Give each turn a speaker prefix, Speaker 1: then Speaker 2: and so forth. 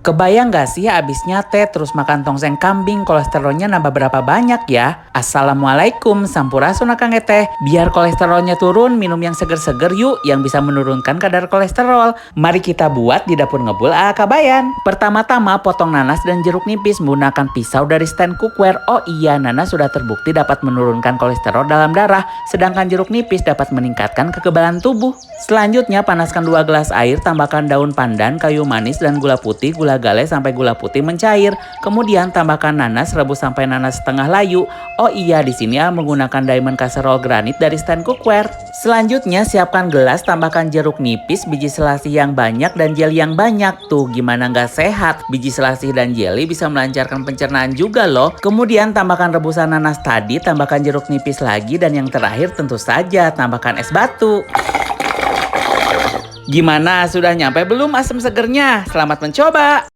Speaker 1: Kebayang gak sih abis nyate terus makan tongseng kambing kolesterolnya nambah berapa banyak ya? Assalamualaikum, sampurasun akang teh. Biar kolesterolnya turun, minum yang seger-seger yuk yang bisa menurunkan kadar kolesterol. Mari kita buat di dapur ngebul Kabayan. Pertama-tama potong nanas dan jeruk nipis menggunakan pisau dari stand cookware. Oh iya, nanas sudah terbukti dapat menurunkan kolesterol dalam darah, sedangkan jeruk nipis dapat meningkatkan kekebalan tubuh. Selanjutnya panaskan 2 gelas air, tambahkan daun pandan, kayu manis dan gula putih, gula galeh sampai gula putih mencair. Kemudian tambahkan nanas, rebus sampai nanas setengah layu. Oh iya, di sini menggunakan diamond casserole granit dari stand cookware. Selanjutnya siapkan gelas, tambahkan jeruk nipis, biji selasih yang banyak dan jelly yang banyak. Tuh gimana nggak sehat? Biji selasih dan jelly bisa melancarkan pencernaan juga loh. Kemudian tambahkan rebusan nanas tadi, tambahkan jeruk nipis lagi, dan yang terakhir tentu saja tambahkan es batu. Gimana, sudah nyampe belum asam segernya? Selamat mencoba!